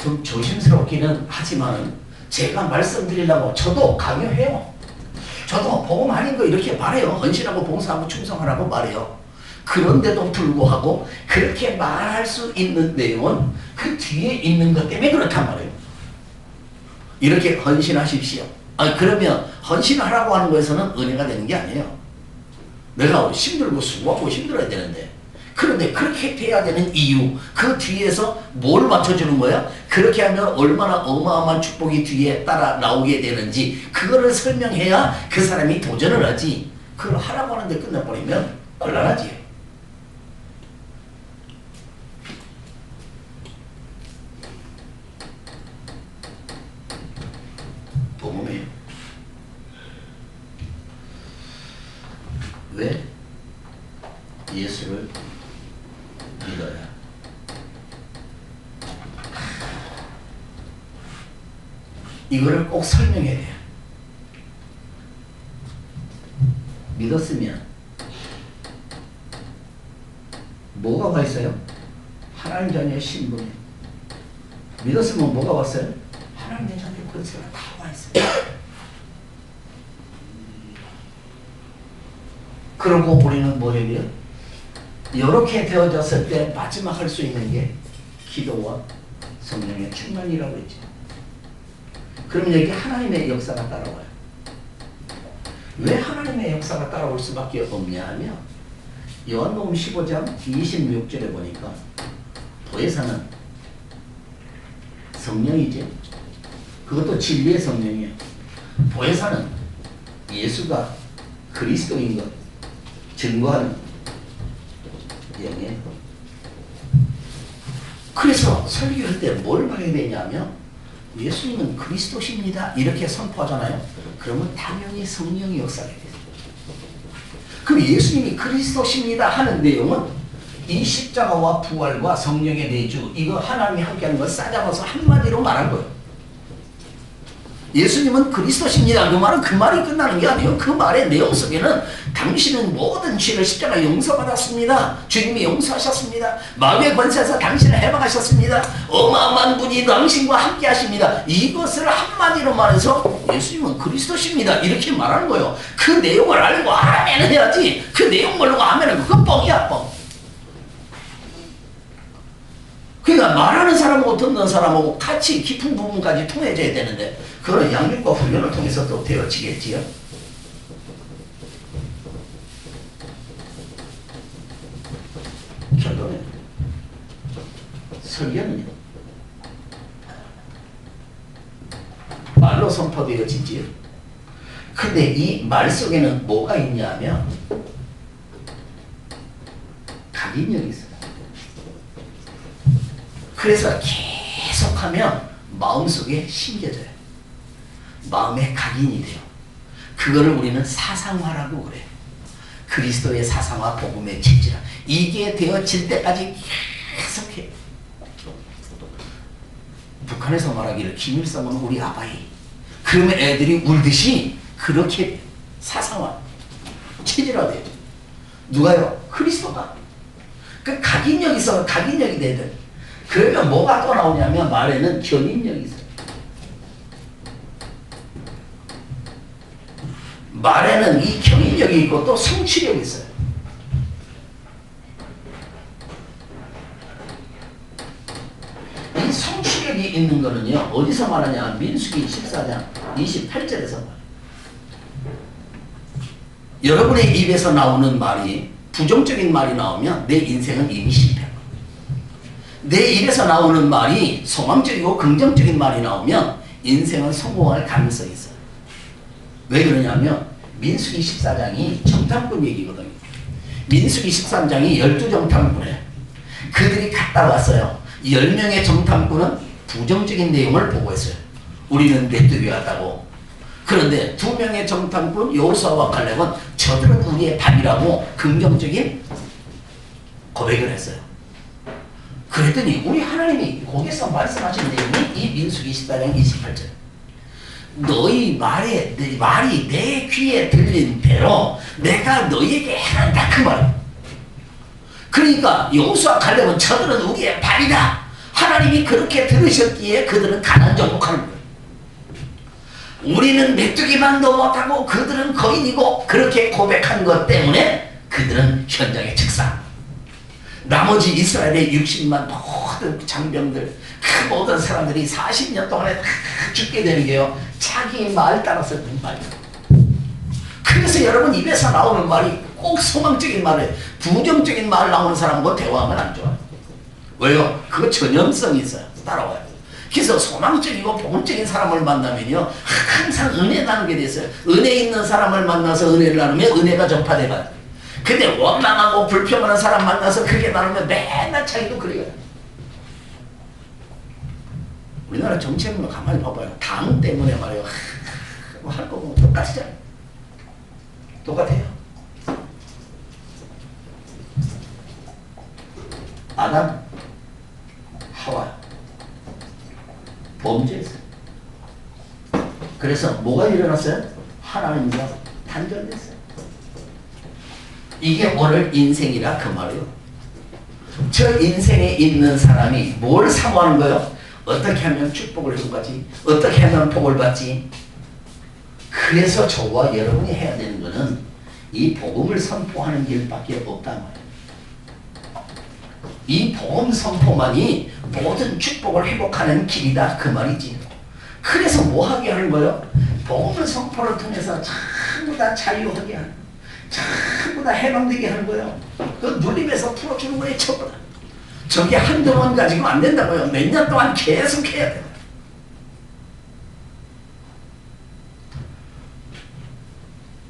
좀 조심스럽기는 하지만 제가 말씀드리려고 저도 강요해요. 저도 복음 아닌 거 이렇게 말해요. 헌신하고 봉사하고 충성하라고 말해요. 그런데도 불구하고 그렇게 말할 수 있는 내용은 그 뒤에 있는 것 때문에 그렇단 말이에요. 이렇게 헌신하십시오. 그러면 헌신하라고 하는 거에서는 은혜가 되는 게 아니에요. 내가 힘들고 수고하고 힘들어야 되는데, 그런데 그렇게 돼야 되는 이유, 그 뒤에서 뭘 맞춰주는 거야? 그렇게 하면 얼마나 어마어마한 축복이 뒤에 따라 나오게 되는지 그거를 설명해야 그 사람이 도전을 하지. 그걸 하라고 하는데 끝내버리면 곤란하지. 복음이에요. 왜? 예수를 믿어야. 이거를 꼭 설명해야 돼요. 믿었으면 뭐가 와 있어요? 하나님 자녀의 신분이. 믿었으면 뭐가 왔어요? 하나님의 자녀의 권세가 다 와 있어요. 그리고 우리는 뭐 해야 돼요? 이렇게 되어졌을 때 마지막 할 수 있는 게 기도와 성령의 충만이라고 했죠. 그러면 여기 하나님의 역사가 따라와요. 왜 하나님의 역사가 따라올 수밖에 없냐 하면 요한복음 15장 26절에 보니까 더 이상은 성령이지. 그것도 진리의 성령이에요. 보혜사는 예수가 그리스도인 것 증거하는 영이에요. 그래서 설교할 때 뭘 말해야 되냐면 예수님은 그리스도십니다 이렇게 선포하잖아요. 그러면 당연히 성령이 역사하게 돼요. 그럼 예수님이 그리스도십니다 하는 내용은 이 십자가와 부활과 성령의 내주 이거 하나님이 함께하는 걸 싸잡아서 한마디로 말한 거예요. 예수님은 그리스도십니다. 그 말은 그 말이 끝나는 게 아니에요. 그 말의 내용 속에는 당신은 모든 죄를 십자가 용서받았습니다. 주님이 용서하셨습니다. 마귀의 권세에서 당신을 해방하셨습니다. 어마어마한 분이 당신과 함께 하십니다. 이것을 한마디로 말해서 예수님은 그리스도십니다. 이렇게 말하는 거예요. 그 내용을 알고 아멘 해야지. 그 내용 모르고 아멘은 그건 뻥이야, 뻥. 그러니까 말하는 사람하고 듣는 사람하고 같이 깊은 부분까지 통해져야 되는데 그런 양육과 훈련을 통해서 또 되어지겠지요. 결론은 설교는요 말로 선포되어지지요. 근데 이 말 속에는 뭐가 있냐면 각인력이 있어요. 그래서 계속하면 마음속에 심겨져요. 마음에 각인이 돼요. 그거를 우리는 사상화라고 그래요. 그리스도의 사상화, 복음의 체질화. 이게 되어질 때까지 계속해요. 북한에서 말하기를 김일성은 우리 아바이. 그러면 애들이 울듯이 그렇게 사상화, 체질화돼요. 누가요? 그리스도가. 그 각인력이 있어. 각인력이 돼야 돼. 그러면 뭐가 또 나오냐면 말에는 견인력이 있어요. 말에는 이 견인력이 있고 또 성취력이 있어요. 이 성취력이 있는 거는요 어디서 말하냐 민수기 14장 28절에서 말해요. 여러분의 입에서 나오는 말이 부정적인 말이 나오면 내 인생은 이미 실패한 거예요. 내 입에서 나오는 말이 소망적이고 긍정적인 말이 나오면 인생은 성공할 가능성이 있어요. 왜 그러냐면 민수기 14장이 정탐꾼 얘기거든요. 민수기 13장이 12정탐꾼이에요. 그들이 갔다 왔어요. 10명의 정탐꾼은 부정적인 내용을 보고했어요. 우리는 메뚜기 같다고. 그런데 2명의 정탐꾼 여호수아와 갈렙은 저들은 우리의 밥이라고 긍정적인 고백을 했어요. 그랬더니 우리 하나님이 거기서 말씀하신 내용이 이 민수기 14장 28절. 너희 말이 내 귀에 들린 대로 내가 너희에게 행한다 그 말. 그러니까 여호수아 갈렙은 저들은 우리의 밥이다. 하나님이 그렇게 들으셨기에 그들은 가나안 정복하는 거예요. 우리는 메뚜기만도 못하고 그들은 거인이고 그렇게 고백한 것 때문에 그들은 현장의 즉사. 나머지 이스라엘의 60만 모든 장병들 그 모든 사람들이 40년 동안에 다 죽게 되는 게요 자기 말 따라서 그 말. 그래서 여러분 입에서 나오는 말이 꼭 소망적인 말을 부정적인 말 나오는 사람과 대화하면 안 좋아요. 왜요? 그거 전염성이 있어요. 따라와요. 그래서 소망적이고 복음적인 사람을 만나면요 항상 은혜 나누게 됐어요. 은혜 있는 사람을 만나서 은혜를 나누면 은혜가 전파돼가요. 근데 원망하고 불평하는 사람 만나서 그게 나누면 맨날 자기도 그래요. 우리나라 정치인으로 가만히 봐봐요. 당 때문에 말이에요. 뭐 할 거 뭐 똑같잖아요. 똑같아요. 아담, 하와 범죄했어요. 그래서 뭐가 일어났어요? 하나님과 단절됐어요. 이게 오늘 인생이라 그 말이에요. 저 인생에 있는 사람이 뭘 사모하는 거예요? 어떻게 하면 축복을 회복하지? 어떻게 하면 복을 받지? 그래서 저와 여러분이 해야 되는 거는 이 복음을 선포하는 길밖에 없단 말이에요. 이 복음 선포만이 모든 축복을 회복하는 길이다 그 말이지. 그래서 뭐 하게 하는 거예요? 복음을 선포를 통해서 전부 다 자유하게 하는 거예요. 전부 다 해방되게 하는 거예요. 그 눌림에서 풀어주는 거예요. 전부 다. 저게 한두 번 가지고 안 된다고요. 몇 년 동안 계속 해야 돼요.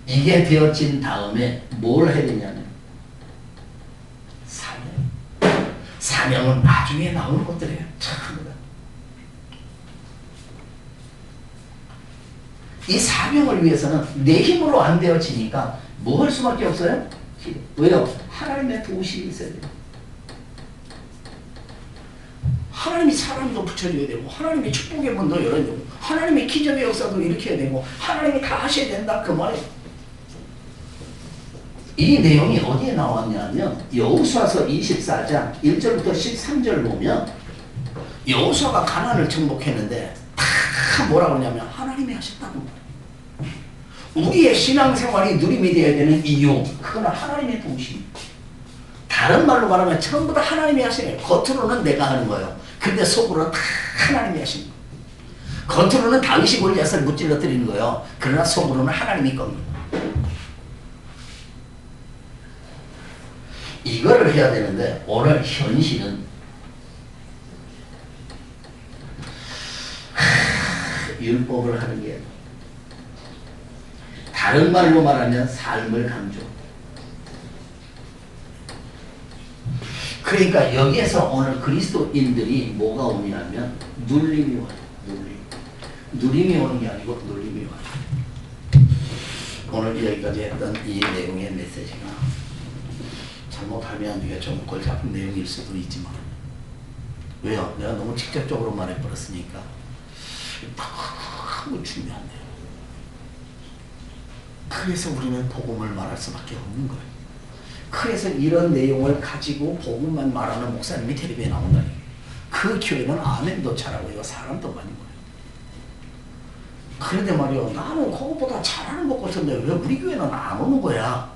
이게 되어진 다음에 뭘 해야 되냐면 사명. 사명은 나중에 나오는 것들이에요. 착합니다. 이 사명을 위해서는 내 힘으로 안 되어지니까 뭐 할 수밖에 없어요? 왜요? 하나님의 도우심이 있어야 돼요. 하나님이 사람도 붙여줘야 되고, 하나님의 축복의 문도 열어야 되고, 하나님의 기적의 역사도 일으켜야 되고, 하나님이 다 하셔야 된다 그 말이에요. 이 내용이 어디에 나왔냐면 여호수아서 24장 1절부터 13절 보면 여호수아가 가나안을 정복했는데 다 뭐라 그러냐면 하나님이 하셨다고 말해요. 우리의 신앙생활이 누림이 되어야 되는 이유, 그건 하나님의 도우심입니다. 다른 말로 말하면 전부 다 하나님이 하시는 거예요. 겉으로는 내가 하는 거예요. 근데 속으로는 다 하나님이 하시는 거예요. 겉으로는 다윗이 골리앗을 무찔러 드리는 거예요. 그러나 속으로는 하나님이 겁니다. 이거를 해야 되는데 오늘 현실은 율법을 하는 게 다른 말로 말하면 삶을 강조. 그러니까 여기에서 오늘 그리스도인들이 뭐가 오냐면 눌림이 와요. 누림이 오는 게 아니고 눌림이 와요. 오늘 여기까지 했던 이 내용의 메시지가 잘못하면 이게 좀 골 잡힌 내용일 수도 있지만, 왜요? 내가 너무 직접적으로 말해버렸으니까 너무 중요한데요. 그래서 우리는 복음을 말할 수밖에 없는 거예요. 그래서 이런 내용을 가지고 복음만 말하는 목사님이 텔레비에 나온다니, 그 교회는 아멘도 잘하고 이거 사람도 많이 모여요. 그런데 말이요, 나는 그것보다 잘하는 것 같은데 왜 우리 교회는 안 오는 거야?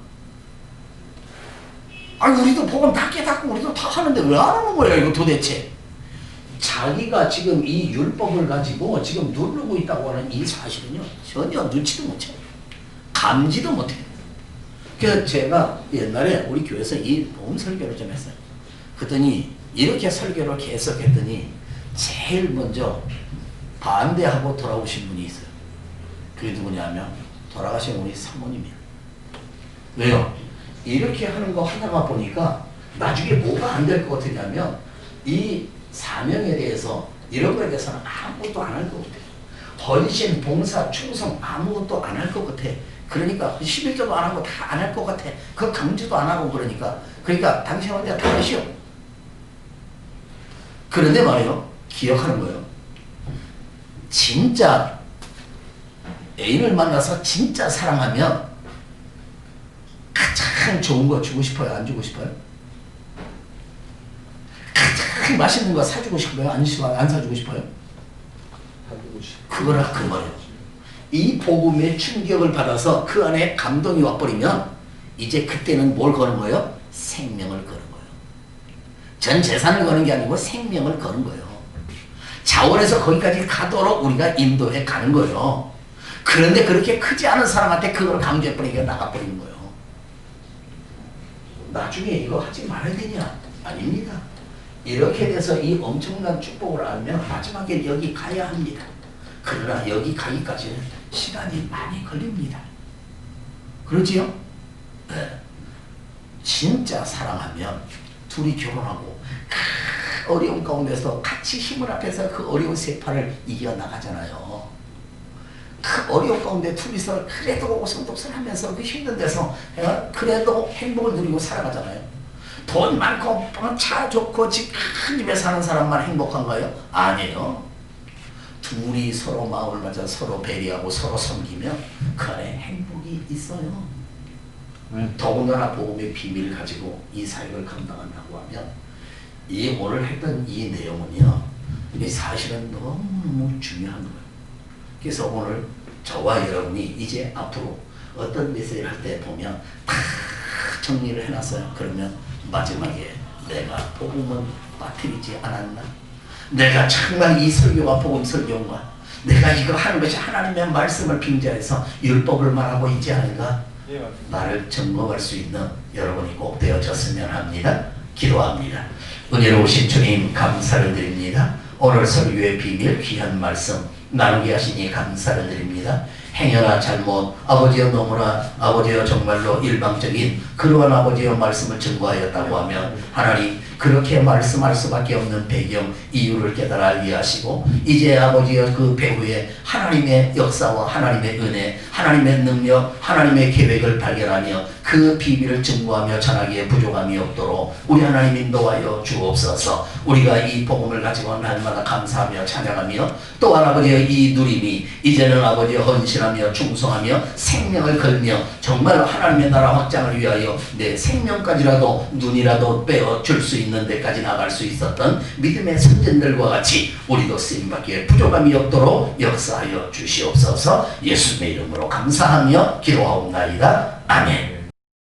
아니 우리도 복음 다 깨닫고 우리도 다 하는데 왜 안 오는 거야 이거 도대체? 자기가 지금 이 율법을 가지고 지금 누르고 있다고 하는 이 사실은요 전혀 눈치도 못 채요. 감지도 못해요. 그래서 제가 옛날에 우리 교회에서 이 복음 설교를 좀 했어요. 그랬더니 이렇게 설교를 계속 했더니 제일 먼저 반대하고 돌아오신 분이 있어요. 그게 누구냐면 돌아가신 우리 사모님이에요. 왜요? 이렇게 하는 거 하다가 보니까 나중에 뭐가 안 될 것 같으냐면 이 사명에 대해서 이런 거에 대해서는 아무것도 안 할 것 같아. 헌신, 봉사, 충성 아무것도 안 할 것 같아. 그러니까 11조도 안 하고 다 안 할 것 같아. 그 강조도 안 하고 그러니까 당신 혼자 다 하시오. 그런데 말이에요. 기억하는 거예요. 진짜 애인을 만나서 진짜 사랑하면 가장 좋은 거 주고 싶어요? 안 주고 싶어요? 가장 맛있는 거 사주고 싶어요? 안 사주고 싶어요? 그거라 그 말이에요. 이 복음의 충격을 받아서 그 안에 감동이 와버리면 이제 그때는 뭘 거는 거예요? 생명을 거는 거예요. 전 재산을 거는 게 아니고 생명을 거는 거예요. 자원에서 거기까지 가도록 우리가 인도해 가는 거예요. 그런데 그렇게 크지 않은 사람한테 그걸 강조해버리니까 나가버리는 거예요. 나중에 이거 하지 말아야 되냐? 아닙니다. 이렇게 돼서 이 엄청난 축복을 알면 마지막에 여기 가야 합니다. 그러나 여기 가기까지는 시간이 많이 걸립니다. 그렇지요? 네. 진짜 사랑하면 둘이 결혼하고 그 어려운 가운데서 같이 힘을 합해서 그 어려운 세파를 이겨나가잖아요. 그 어려운 가운데 둘이서 그래도 오손도손 하면서 그 힘든 데서 그래도 행복을 누리고 살아가잖아요. 돈 많고 차 좋고 집 큰 집에 사는 사람만 행복한가요? 아니에요. 둘이 서로 마음을 맞아 서로 배려하고 서로 섬기면 그 안에 행복이 있어요. 더군다나 복음의 비밀을 가지고 이 사역을 감당한다고 하면 이 오늘 했던 이 내용은요, 이 사실은 너무 중요한 거예요. 그래서 오늘 저와 여러분이 이제 앞으로 어떤 메시지를 할 때 보면 다 정리를 해놨어요. 그러면 마지막에 내가 복음은 빠뜨리지 않았나? 내가 정말 이 설교와 복음 설교와 내가 이거 하는 것이 하나님의 말씀을 빙자해서 율법을 말하고 있지 않은가? 나를 점검할 수 있는 여러분이 꼭 되어졌으면 합니다. 기도합니다. 은혜로우신 주님 감사를 드립니다. 오늘 설교의 비밀 귀한 말씀 나누게 하시니 감사를 드립니다. 행여나 잘못 아버지여 너무나 아버지여 정말로 일방적인 그러한 아버지여 말씀을 증거하였다고 하면 하나님 그렇게 말씀할 수밖에 없는 배경 이유를 깨달아 알게 하시고 이제 아버지여 그 배후에 하나님의 역사와 하나님의 은혜 하나님의 능력 하나님의 계획을 발견하며 그 비밀을 증거하며 전하기에 부족함이 없도록 우리 하나님 인도하여 주옵소서. 우리가 이 복음을 가지고 날마다 감사하며 찬양하며 또한 아버지여 이 누림이 이제는 아버지여 헌신하며 충성하며 생명을 걸며 정말 하나님의 나라 확장을 위하여 내 생명까지라도 눈이라도 빼어 줄 수 있는 데까지 나갈 수 있었던 믿음의 선진들과 같이 우리도 쓰임받기에 부족함이 없도록 역사하여 주시옵소서. 예수님의 이름으로 감사하며 기도하옵나이다. 아멘.